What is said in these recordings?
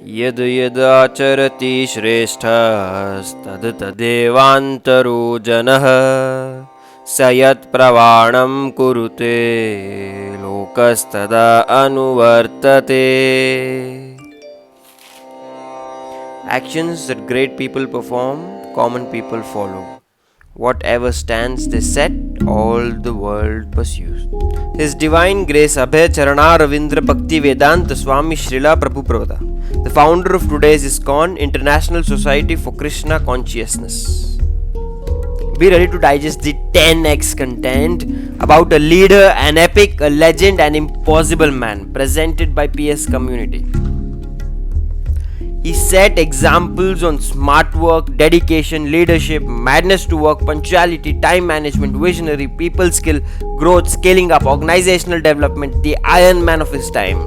यद् यदाचरति श्रेष्ठस्तद् तदेवान्तरो जनः स यत् प्रमाणं कुरुते लोकस्तदा अनुवर्तते. Actions that great people perform, common people follow. Whatever stands they set, all the world pursues. His Divine Grace Abhay Charana Ravindra Bhakti Vedanta Swami Srila Prabhupada, the founder of today's Iskon, International Society for Krishna Consciousness. Be ready to digest the 10x content about a leader, an epic, a legend, an impossible man, presented by PS Community. He set examples on smart work, dedication, leadership, madness to work, punctuality, time management, visionary, people skill, growth, scaling up, organizational development, the Iron Man of his time.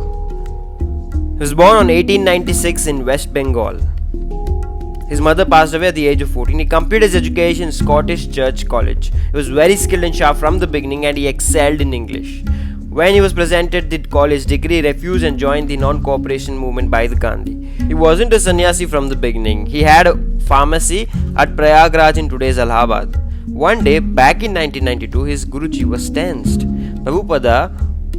He was born on 1896 in West Bengal. His mother passed away at the age of 14. He completed his education in Scottish Church College. He was very skilled and sharp from the beginning and he excelled in English. When he was presented the college degree, he refused and joined the non-cooperation movement by the Gandhi. He wasn't a sannyasi from the beginning. He had a pharmacy at Prayagraj in today's Allahabad. One day, back in 1992, his Guruji was tensed. Prabhupada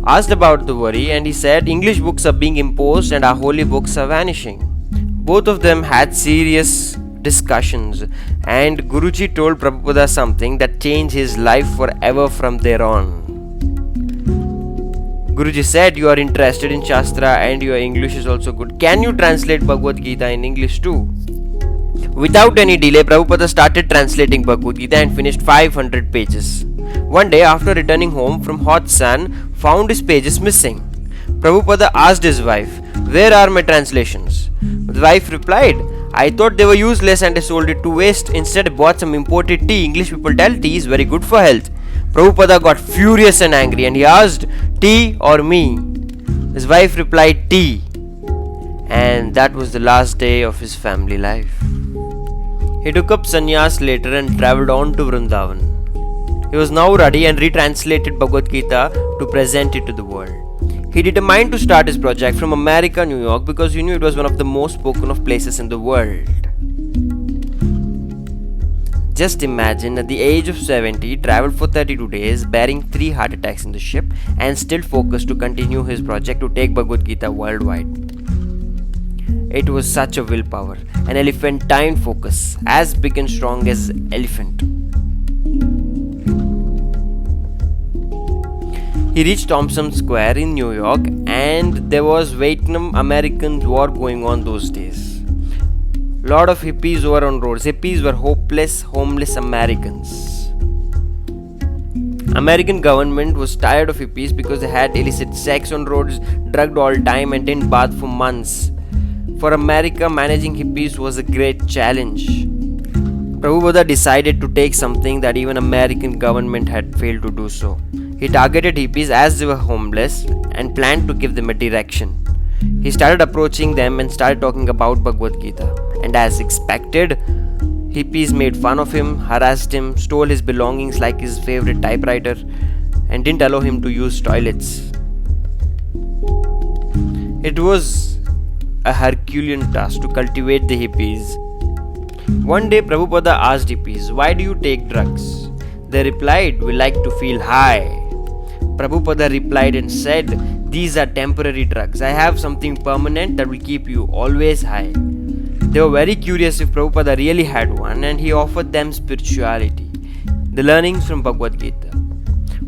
asked about the worry and he said, English books are being imposed and our holy books are vanishing. Both of them had serious discussions and Guruji told Prabhupada something that changed his life forever from there on. Guruji said, you are interested in Shastra and your English is also good. Can you translate Bhagavad Gita in English too? Without any delay, Prabhupada started translating Bhagavad Gita and finished 500 pages. One day, after returning home from hot sun, found his pages missing. Prabhupada asked his wife, where are my translations? The wife replied, I thought they were useless and I sold it to waste. Instead, I bought some imported tea. English people tell tea is very good for health. Prabhupada got furious and angry and he asked, tea or me? His wife replied, tea. And that was the last day of his family life. He took up sannyas later and travelled on to Vrindavan. He was now ready and retranslated Bhagavad Gita to present it to the world. He determined to start his project from America, New York, because he knew it was one of the most spoken of places in the world. Just imagine, at the age of 70, he travelled for 32 days, bearing 3 heart attacks in the ship, and still focused to continue his project to take Bhagavad Gita worldwide. It was such a willpower, an elephantine focus, as big and strong as elephant. He reached Thompson Square in New York and there was Vietnam-American war going on those days. Lot of hippies were on roads. Hippies were hopeless, homeless Americans. American government was tired of hippies because they had illicit sex on roads, drugged all time and didn't bath for months. For America, managing hippies was a great challenge. Prabhupada decided to take something that even American government had failed to do so. He targeted hippies as they were homeless and planned to give them a direction. He started approaching them and started talking about Bhagavad Gita. And as expected, hippies made fun of him, harassed him, stole his belongings like his favorite typewriter, and didn't allow him to use toilets. It was a Herculean task to cultivate the hippies. One day Prabhupada asked hippies, why do you take drugs? They replied, we like to feel high. Prabhupada replied and said, these are temporary drugs. I have something permanent that will keep you always high. They were very curious if Prabhupada really had one and he offered them spirituality, the learnings from Bhagavad Gita.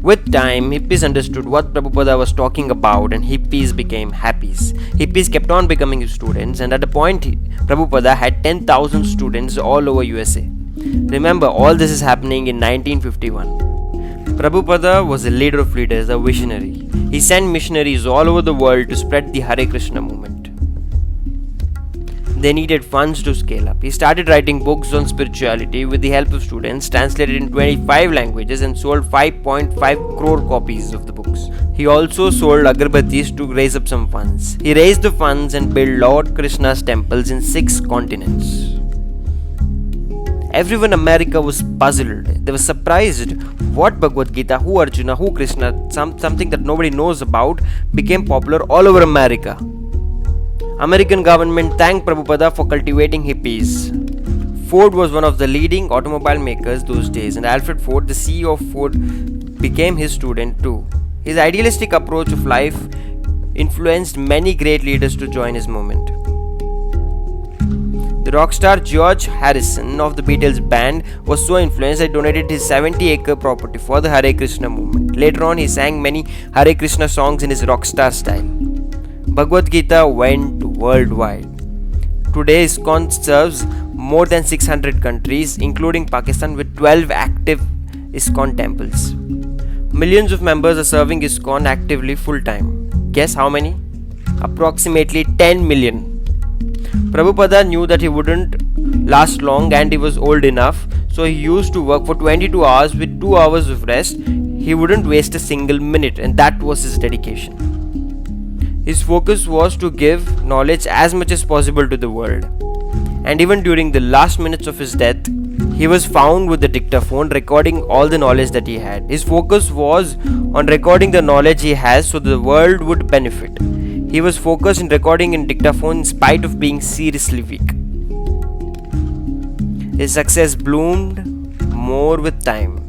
With time, hippies understood what Prabhupada was talking about and hippies became happies. Hippies kept on becoming his students and at a point, Prabhupada had 10,000 students all over USA. Remember, all this is happening in 1951. Prabhupada was a leader of leaders, a visionary. He sent missionaries all over the world to spread the Hare Krishna movement. They needed funds to scale up. He started writing books on spirituality with the help of students, translated in 25 languages and sold 5.5 crore copies of the books. He also sold agarbattis to raise up some funds. He raised the funds and built Lord Krishna's temples in 6 continents. Everyone in America was puzzled. They were surprised. What Bhagavad Gita, who Arjuna, who Krishna, something that nobody knows about, became popular all over America. American government thanked Prabhupada for cultivating hippies. Ford was one of the leading automobile makers those days, and Alfred Ford, the CEO of Ford, became his student too. His idealistic approach of life influenced many great leaders to join his movement. The rock star George Harrison of the Beatles band was so influenced that he donated his 70-acre property for the Hare Krishna movement. Later on, he sang many Hare Krishna songs in his rock star style. Bhagavad Gita went worldwide. Today, Iskon serves more than 600 countries, including Pakistan, with 12 active Iskon temples. Millions of members are serving Iskon actively full-time. Guess how many? Approximately 10 million. Prabhupada knew that he wouldn't last long and he was old enough, so he used to work for 22 hours with 2 hours of rest. He wouldn't waste a single minute, and that was his dedication. His focus was to give knowledge as much as possible to the world. And even during the last minutes of his death, he was found with the dictaphone recording all the knowledge that he had. His focus was on recording the knowledge he has so the world would benefit. He was focused in recording in dictaphone in spite of being seriously weak. His success bloomed more with time.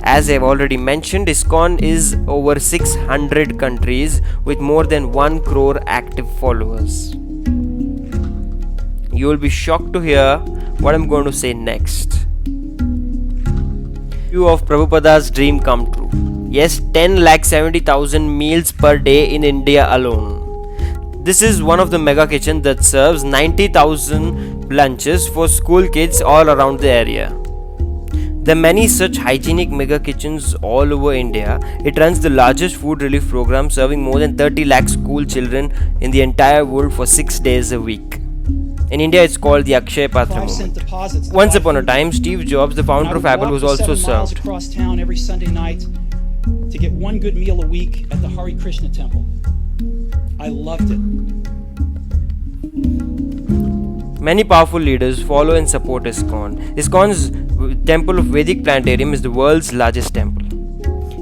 As I have already mentioned, Iskon is over 600 countries with more than 1 crore active followers. You will be shocked to hear what I'm going to say next. Few of Prabhupada's dream come true. Yes, 10,70,000 meals per day in India alone. This is one of the mega kitchens that serves 90,000 lunches for school kids all around the area. There are many such hygienic mega kitchens all over India. It runs the largest food relief program serving more than 30 lakh school children in the entire world for 6 days a week. In India, it's called the Akshaya Patra movement. Once upon a time, Steve Jobs, the founder of Apple, was also served. Across town every Sunday night to get one good meal a week at the Hare Krishna temple. I loved it. Many powerful leaders follow and support Iskon. Iskon's temple of Vedic Planetarium is the world's largest temple.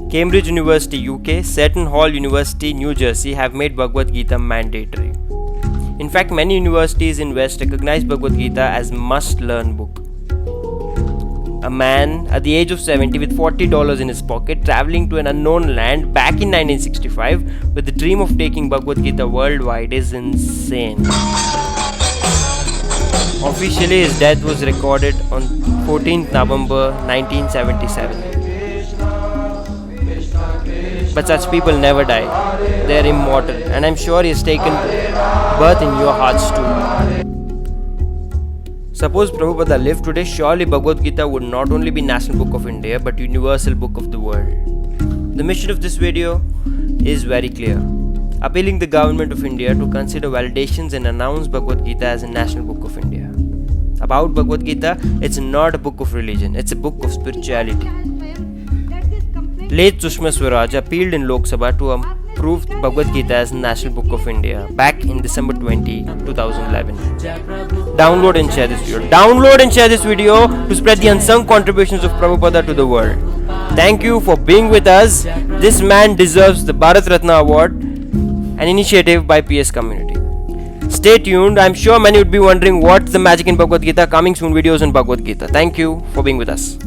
Cambridge University, UK, Seton Hall University, New Jersey have made Bhagavad Gita mandatory. In fact, many universities in West recognize Bhagavad Gita as must-learn book. A man at the age of 70 with $40 in his pocket traveling to an unknown land back in 1965 with the dream of taking Bhagavad Gita worldwide is insane. Officially, his death was recorded on 14th November 1977. But such people never die. They are immortal, and I'm sure he has taken birth in your hearts too. Suppose Prabhupada lived today, surely Bhagavad Gita would not only be National Book of India but Universal Book of the world. The mission of this video is very clear. Appealing the government of India to consider validations and announce Bhagavad Gita as a National Book of India. About Bhagavad Gita, it's not a book of religion, it's a book of spirituality. Late Sushma Swaraj appealed in Lok Sabha to approve Bhagavad Gita as National Book of India back in December 2011. Download and share this video. Download and share this video to spread the unsung contributions of Prabhupada to the world. Thank you for being with us. This man deserves the Bharat Ratna Award, an initiative by PS Community. Stay tuned. I'm sure many would be wondering what's the magic in Bhagavad Gita. Coming soon videos on Bhagavad Gita. Thank you for being with us.